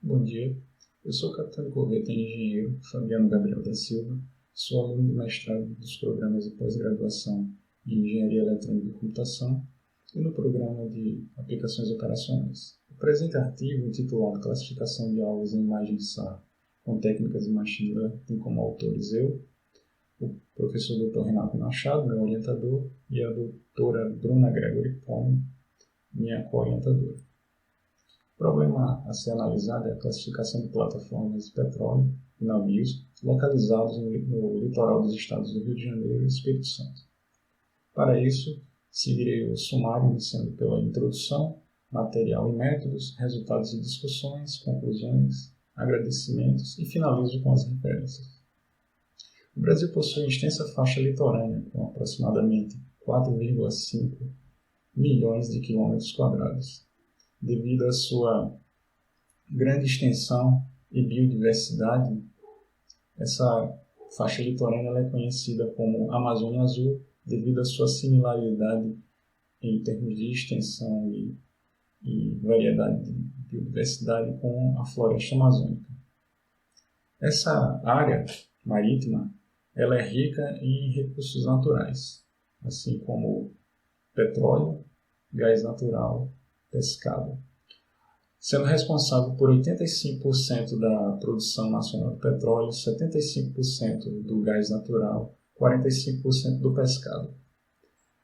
Bom dia, eu sou Capitão Correta Engenheiro Fabiano Gabriel da Silva, sou aluno do mestrado dos programas de pós-graduação em Engenharia Eletrônica e Computação e no programa de Aplicações Operacionais. O presente artigo, intitulado Classificação de alvos em imagens SAR com técnicas de Machine Learning, tem como autores eu, o professor Dr. Renato Machado, meu orientador, e a doutora Bruna Gregory Palmer, minha co-orientadora. O problema a ser analisado é a classificação de plataformas de petróleo e navios localizados no litoral dos estados do Rio de Janeiro e Espírito Santo. Para isso, seguirei o sumário iniciando pela introdução, material e métodos, resultados e discussões, conclusões, agradecimentos e finalizo com as referências. O Brasil possui extensa faixa litorânea, com aproximadamente 4,5 milhões de quilômetros quadrados. Devido à sua grande extensão e biodiversidade, essa faixa litorânea é conhecida como Amazônia Azul, devido à sua similaridade em termos de extensão e variedade de biodiversidade com a floresta amazônica. Essa área marítima ela é rica em recursos naturais, assim como petróleo, gás natural, pescado, sendo responsável por 85% da produção nacional de petróleo, 75% do gás natural, 45% do pescado.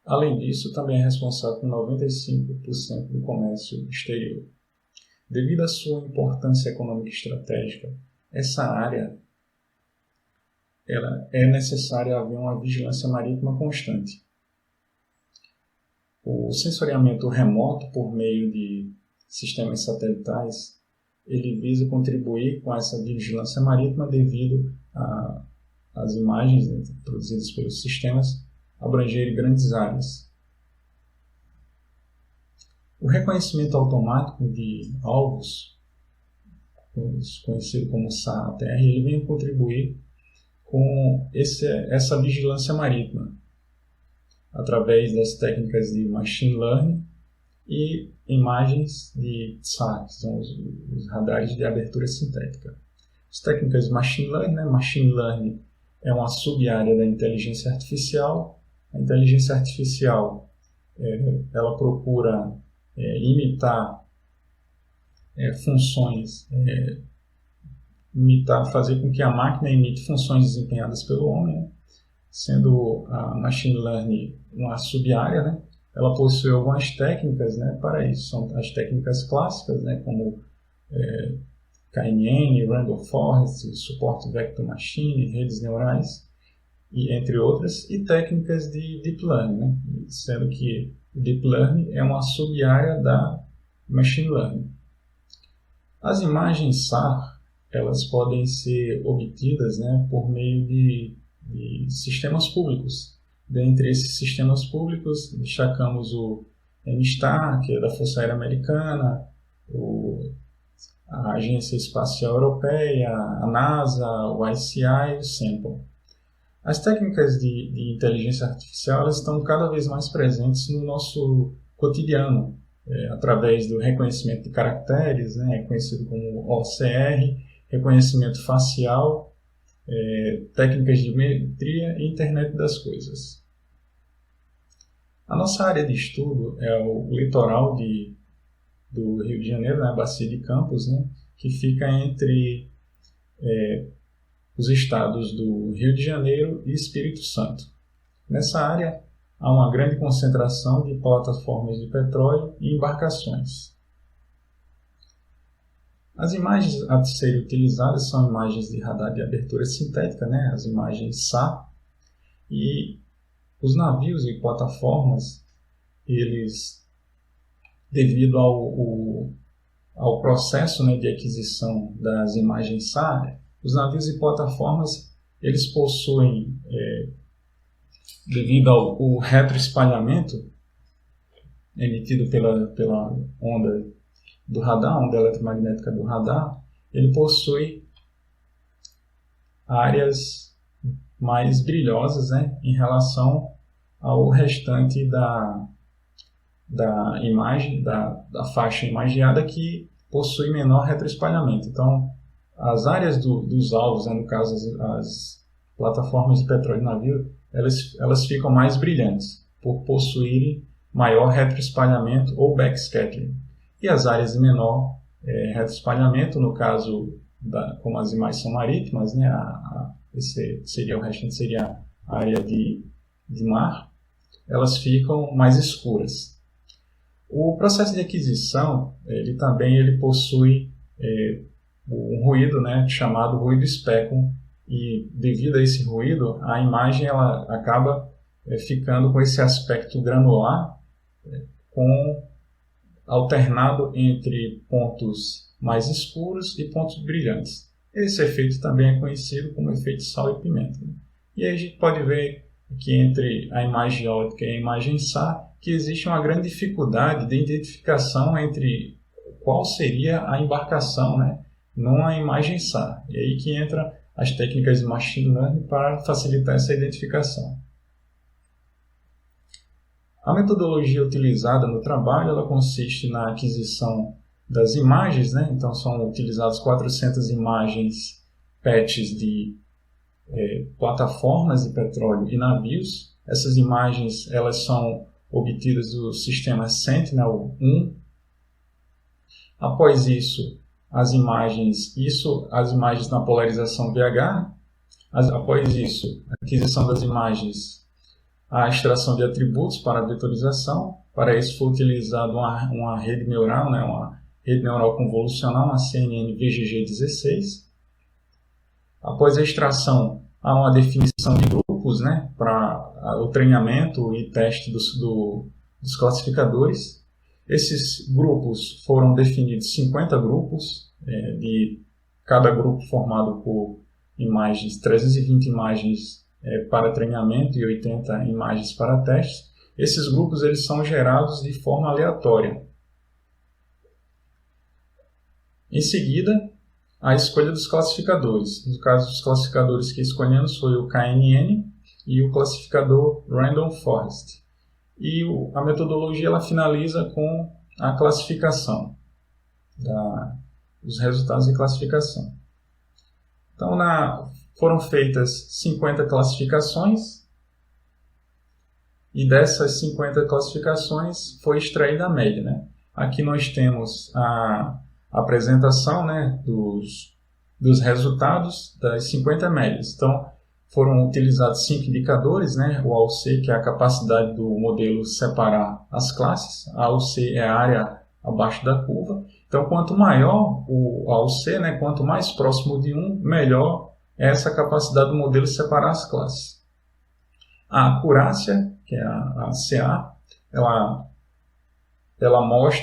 Além disso, também é responsável por 95% do comércio exterior. Devido à sua importância econômica e estratégica, essa área é necessária haver uma vigilância marítima constante. O sensoriamento remoto por meio de sistemas satelitais, ele visa contribuir com essa vigilância marítima devido às imagens produzidas pelos sistemas abrangerem grandes áreas. O reconhecimento automático de alvos, conhecido como SAR-ATR, ele vem contribuir com essa vigilância marítima, através das técnicas de Machine Learning e imagens de SAR, que são os radares de abertura sintética. As técnicas de Machine Learning, Machine Learning é uma sub-área da inteligência artificial. A inteligência artificial ela procura imitar funções, fazer com que a máquina imite funções desempenhadas pelo homem, sendo a Machine Learning uma sub-área, ela possui algumas técnicas para isso. São as técnicas clássicas, como KNN, Randall Forest, suporte Vector Machine, redes neurais, e entre outras, e técnicas de Deep Learning, sendo que o Deep Learning é uma sub-área da Machine Learning. As imagens SAR elas podem ser obtidas por meio de sistemas públicos. Dentre esses sistemas públicos, destacamos o MSTAR, que é da Força Aérea Americana, a Agência Espacial Europeia, a NASA, o ICI e o SAMPLE. As técnicas de inteligência artificial elas estão cada vez mais presentes no nosso cotidiano, através do reconhecimento de caracteres, conhecido como OCR, reconhecimento facial, técnicas de metria e internet das coisas. A nossa área de estudo é o litoral do Rio de Janeiro, a Bacia de Campos, que fica entre os estados do Rio de Janeiro e Espírito Santo. Nessa área há uma grande concentração de plataformas de petróleo e embarcações. As imagens a serem utilizadas são imagens de radar de abertura sintética, as imagens SAR, e os navios e plataformas, eles, devido ao processo de aquisição das imagens SAR, os navios e plataformas, eles possuem, devido ao retroespalhamento emitido pela onda do radar, onda eletromagnética do radar, ele possui áreas mais brilhosas em relação ao restante da imagem, da faixa imagiada, que possui menor retroespalhamento. Então, as áreas dos alvos, né, no caso as plataformas de petróleo e navio, elas ficam mais brilhantes, por possuírem maior retroespalhamento ou backscattering. E as áreas de menor retroespalhamento, no caso, como as imagens são marítimas, né, o restante seria a área de mar, elas ficam mais escuras. O processo de aquisição, ele possui um ruído, né, chamado ruído speculum, e devido a esse ruído, a imagem ela acaba ficando com esse aspecto granular, alternado entre pontos mais escuros e pontos brilhantes. Esse efeito também é conhecido como efeito sal e pimenta. E aí a gente pode ver que entre a imagem óptica e a imagem SAR, que existe uma grande dificuldade de identificação entre qual seria a embarcação, né, numa imagem SAR. E aí que entra as técnicas de machine learning para facilitar essa identificação. A metodologia utilizada no trabalho ela consiste na aquisição das imagens, né? Então são utilizadas 400 imagens patches de plataformas de petróleo e navios. Essas imagens elas são obtidas do sistema Sentinel-1. Após isso, as imagens na polarização VH. Após isso, a aquisição das imagens, a extração de atributos para a vetorização. Para isso foi utilizada uma rede neural, né, uma rede neural convolucional, uma CNN VGG16. Após a extração, há uma definição de grupos, né, para o treinamento e teste dos classificadores. Esses grupos foram definidos 50 grupos, de cada grupo formado por 320 imagens para treinamento e 80 imagens para testes. Esses grupos eles são gerados de forma aleatória. Em seguida, a escolha dos classificadores. No caso dos classificadores que escolhemos foi o KNN e o classificador Random Forest. E a metodologia ela finaliza com a classificação, os resultados de classificação. Então, foram feitas 50 classificações e dessas 50 classificações foi extraída a média, né? Aqui nós temos a apresentação, né, dos resultados das 50 médias. Então, foram utilizados 5 indicadores, né? O AUC, que é a capacidade do modelo separar as classes. A AUC é a área abaixo da curva. Então, quanto maior o AUC, né, quanto mais próximo de 1, melhor é essa capacidade do modelo separar as classes. A acurácia, que é a CA,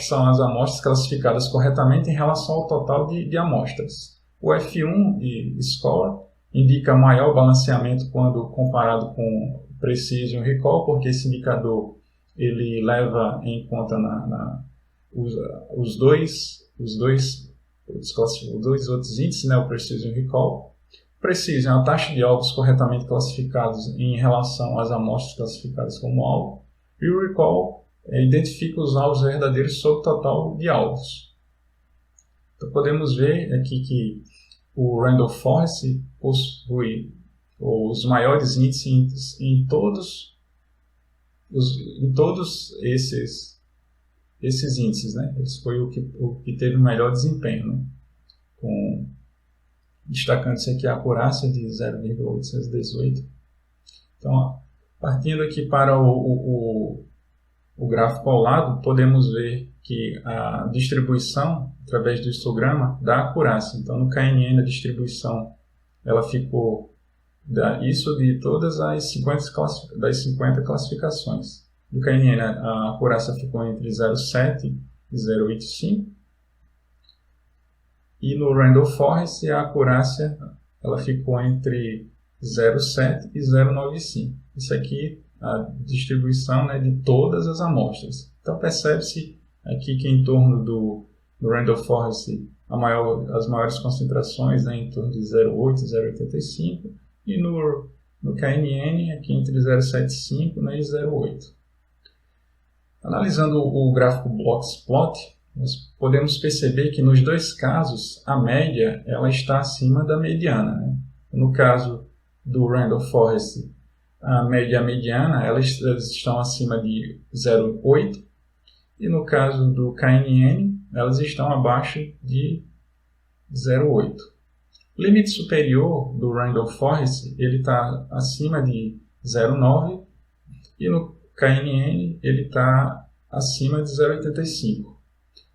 são as amostras classificadas corretamente em relação ao total de amostras. O F1 e Score indica maior balanceamento quando comparado com Precision Recall, porque esse indicador ele leva em conta os dois outros índices, né, o Precision Recall. Precision é a taxa de alvos corretamente classificados em relação às amostras classificadas como alvo. E o Recall identifica os alvos verdadeiros sobre o total de alvos. Então podemos ver aqui que o Random Forest possui os maiores índices em todos esses índices, né? Esse foi o que teve o melhor desempenho, né? Destacando-se aqui a acurácia de 0,818. Então, partindo aqui para o gráfico ao lado, podemos ver que a distribuição, através do histograma, dá acurácia. Então, no KNN, a distribuição ela ficou isso de todas as 50 classificações. No KNN, a acurácia ficou entre 0,7 e 0,85. E no Random Forest, a acurácia ela ficou entre 0,7 e 0,95. Isso aqui a distribuição, né, de todas as amostras. Então percebe-se aqui que em torno do Random Forest as maiores concentrações, né, em torno de 0,8 e 0,85 e no KNN aqui entre 0,75, né, e 0,8. Analisando o gráfico Boxplot, nós podemos perceber que nos dois casos a média ela está acima da mediana, né? No caso do Randall Forest, a média e a mediana elas estão acima de 0,8 e no caso do KNN elas estão abaixo de 0,8. O limite superior do Randall Forest ele está acima de 0,9 e no KNN ele está acima de 0,85.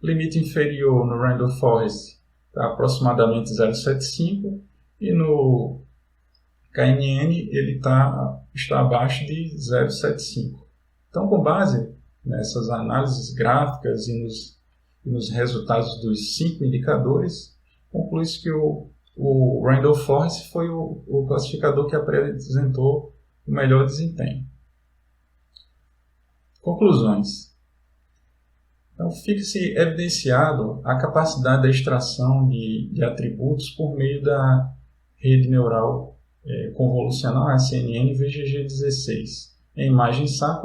O limite inferior no Randall Forest está aproximadamente 0,75 e no KNN ele está abaixo de 0,75. Então, com base nessas análises gráficas e nos resultados dos 5 indicadores, conclui-se que o Randall Forest foi o classificador que apresentou o melhor desempenho. Conclusões. Então, fica-se evidenciado a capacidade da extração de atributos por meio da rede neural convolucional CNN VGG16, em imagem SAR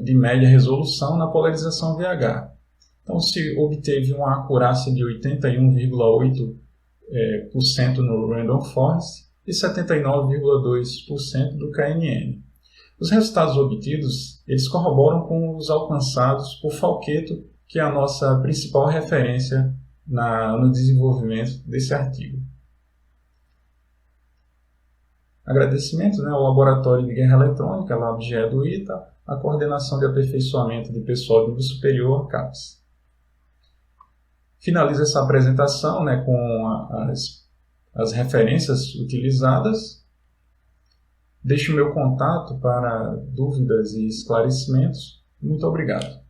de média resolução na polarização VH. Então, se obteve uma acurácia de 81,8% no Randall Forest e 79,2% do KNN. Os resultados obtidos, eles corroboram com os alcançados por Falquetto, que é a nossa principal referência no desenvolvimento desse artigo. Agradecimentos ao Laboratório de Guerra Eletrônica, LabGE do ITA, a Coordenação de Aperfeiçoamento de Pessoal de Nível Superior, CAPES. Finalizo essa apresentação com as referências utilizadas. Deixo o meu contato para dúvidas e esclarecimentos. Muito obrigado.